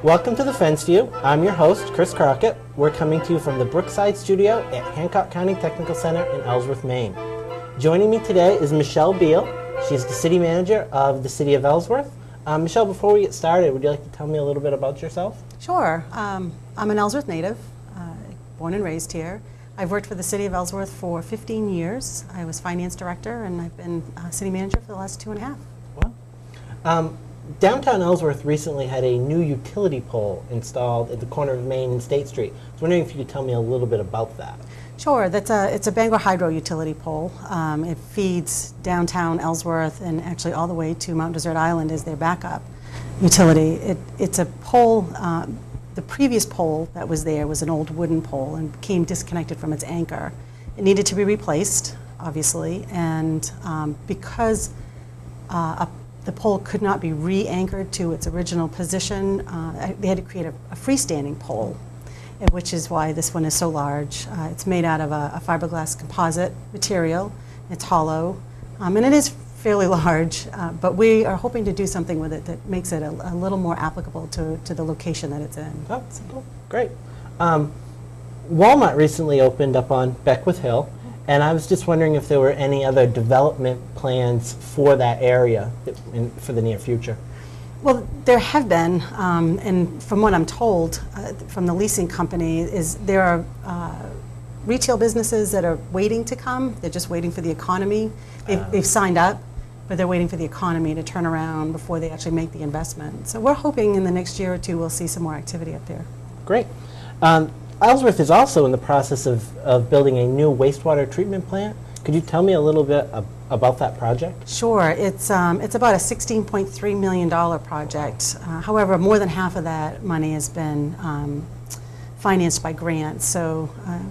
Welcome to the Fence View. I'm your host, Chris Crockett. We're coming to you from the Brookside Studio at Hancock County Technical Center in Ellsworth, Maine. Joining me today is Michelle Beal. She's the City Manager of the City of Ellsworth. Michelle, before we get started, would you like to tell me a little bit about yourself? Sure. I'm an Ellsworth native, born and raised here. I've worked for the City of Ellsworth for 15 years. I was Finance Director, and I've been City Manager for the last 2.5. Wow. Downtown Ellsworth recently had a new utility pole installed at the corner of Main and State Street. I was wondering if you could tell me a little bit about that. Sure. It's a Bangor Hydro utility pole. It feeds downtown Ellsworth and actually all the way to Mount Desert Island as their backup utility. It's a pole. The previous pole that was there was an old wooden pole and became disconnected from its anchor. It needed to be replaced, obviously, and because the pole could not be re-anchored to its original position, they had to create a freestanding pole, which is why this one is so large. It's made out of a fiberglass composite material. It's hollow, and it is fairly large, but we are hoping to do something with it that makes it a little more applicable to the location that it's in. Oh, cool. Great. Walmart recently opened up on Beckwith Hill, and I was just wondering if there were any other development plans for that area for the near future. Well, there have been, and from what I'm told from the leasing company, is there are retail businesses that are waiting to come. They're just waiting for the economy. They've signed up, but they're waiting for the economy to turn around before they actually make the investment. So we're hoping in the next year or two we'll see some more activity up there. Great. Ellsworth is also in the process of building a new wastewater treatment plant. Could you tell me a little bit about that project? Sure. It's about a $16.3 million project. However, more than half of that money has been financed by grants, so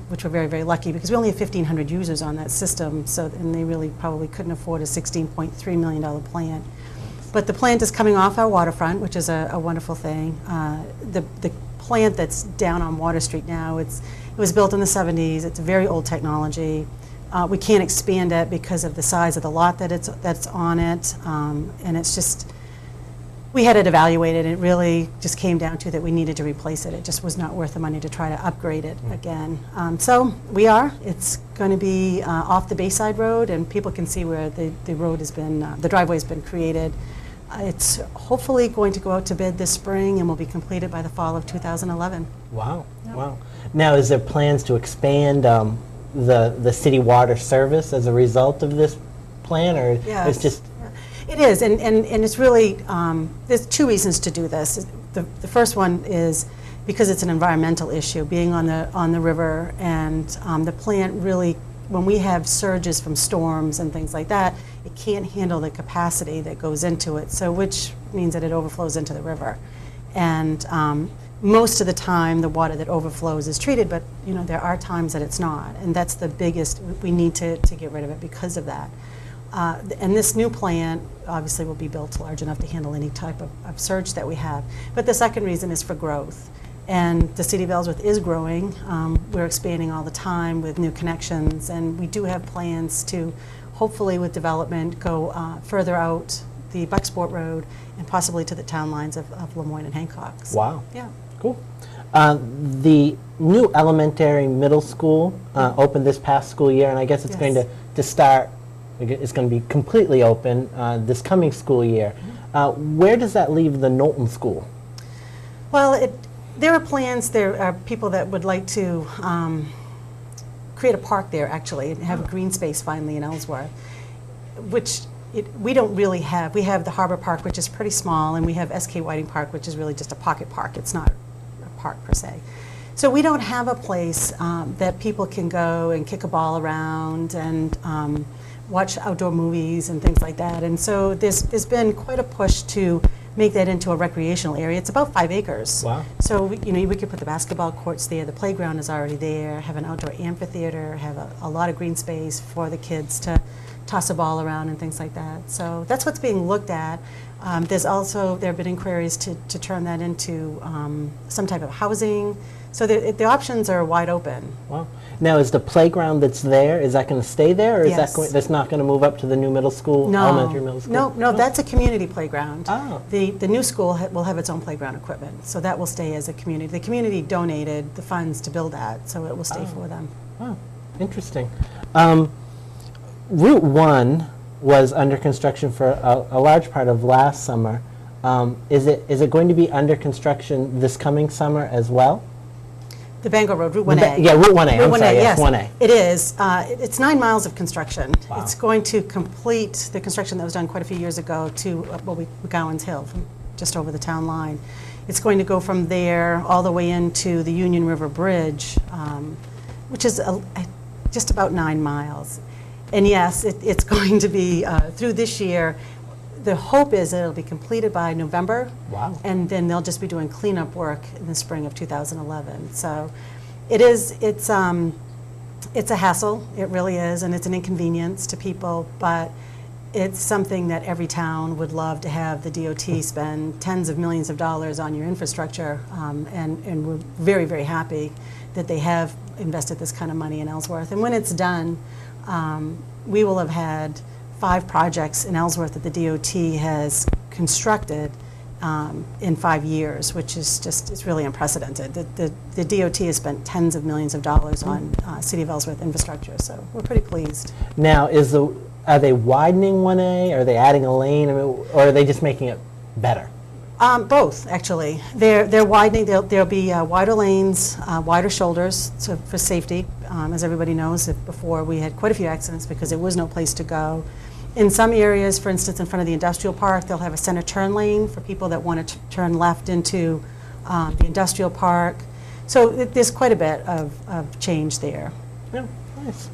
which we're very, very lucky because we only have 1,500 users on that system, and they really probably couldn't afford a $16.3 million plant. But the plant is coming off our waterfront, which is a wonderful thing. The plant that's down on Water Street now, it was built in the 70s. It's a very old technology. We can't expand it because of the size of the lot that's on it, and it's just, we had it evaluated, and it really just came down to that we needed to replace it. It just was not worth the money to try to upgrade it again. So it's going to be off the Bayside Road, and people can see where the road has been, the driveway has been created. It's hopefully going to go out to bid this spring and will be completed by the fall of 2011. Wow, Yep. Wow. Now, is there plans to expand the city water service as a result of this plan, or Yes. it's just... It is, and it's really, there's two reasons to do this. The first one is because it's an environmental issue, being on the river, and the plant really, when we have surges from storms and things like that, it can't handle the capacity that goes into it, so which means that it overflows into the river. And most of the time, the water that overflows is treated, but there are times that it's not, and that's the biggest. We need to get rid of it because of that. And this new plant obviously will be built large enough to handle any type of surge that we have. But the second reason is for growth. And the City of Ellsworth is growing. We're expanding all the time with new connections, and we do have plans to, hopefully with development, go further out the Bucksport Road and possibly to the town lines of Lemoyne and Hancock. So, Wow. Yeah. Cool. The new elementary middle school opened this past school year, and I guess it's going to start, it's going to be completely open this coming school year. Where does that leave the Knowlton School? Well, there are plans, there are people that would like to create a park there, actually, and have a green space finally in Ellsworth, which we don't really have. We have the Harbor Park, which is pretty small, and we have S.K. Whiting Park, which is really just a pocket park. It's not a park per se. So we don't have a place that people can go and kick a ball around and watch outdoor movies and things like that. And so there's been quite a push to make that into a recreational area. It's about 5 acres. Wow. So we could put the basketball courts there. The playground is already there. Have an outdoor amphitheater. Have a lot of green space for the kids to toss a ball around and things like that. So that's what's being looked at. There have been inquiries to turn that into some type of housing, So the options are wide open. Wow. Now, is the playground that's there, is that going to stay there, or is Yes. that's not going to move up to the new middle school, elementary middle school? No, that's a community playground. Oh. The new school will have its own playground equipment, so that will stay as a community. The community donated the funds to build that, so it will stay for them. Oh, interesting. Route 1 was under construction for a large part of last summer. Is it going to be under construction this coming summer as well? The Bangor Road, Route 1A. Yeah, Route 1A, Route I'm sorry, yes, yes, 1A. It is. It's 9 miles of construction. Wow. It's going to complete the construction that was done quite a few years ago to McGowan's Hill, from just over the town line. It's going to go from there all the way into the Union River Bridge, which is just about 9 miles. And yes, it's going to be through this year. The hope is that it'll be completed by November. Wow. And then they'll just be doing cleanup work in the spring of 2011. So it's a hassle, it really is, and it's an inconvenience to people, but it's something that every town would love to have the DOT spend tens of millions of dollars on your infrastructure, and we're very, very happy that they have invested this kind of money in Ellsworth. And when it's done, we will have had 5 projects in Ellsworth that the DOT has constructed in 5 years, which is it's really unprecedented. The DOT has spent tens of millions of dollars on City of Ellsworth infrastructure, so we're pretty pleased. Now, are they widening 1A? Are they adding a lane? I mean, or are they just making it better? Both, actually. They're widening. There'll be wider lanes, wider shoulders for safety. As everybody knows, before we had quite a few accidents because there was no place to go. In some areas, for instance, in front of the industrial park, they'll have a center turn lane for people that want to turn left into the industrial park. So there's quite a bit of change there. Yeah, nice.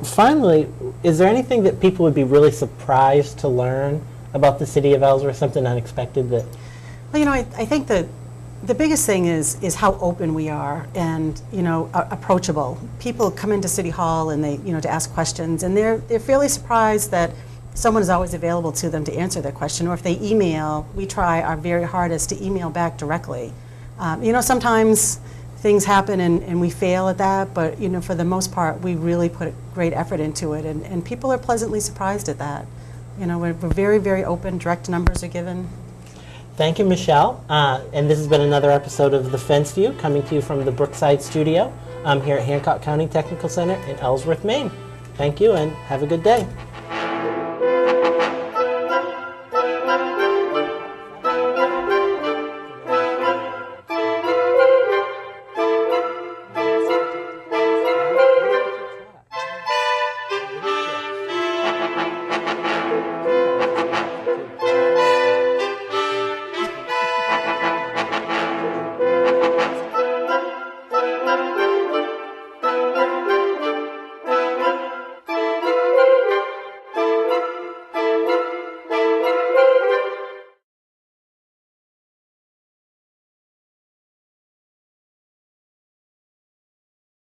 Finally, is there anything that people would be really surprised to learn about the city of Ellsworth, something unexpected that? Well, you know, I think that the biggest thing is how open we are and, approachable. People come into City Hall and they, to ask questions, and they're fairly surprised that someone is always available to them to answer their question, or if they email, we try our very hardest to email back directly. Sometimes things happen and we fail at that, but, for the most part, we really put a great effort into it, and people are pleasantly surprised at that. We're very, very open, direct numbers are given. Thank you, Michelle. And this has been another episode of The Fence View, coming to you from the Brookside Studio here at Hancock County Technical Center in Ellsworth, Maine. Thank you, and have a good day.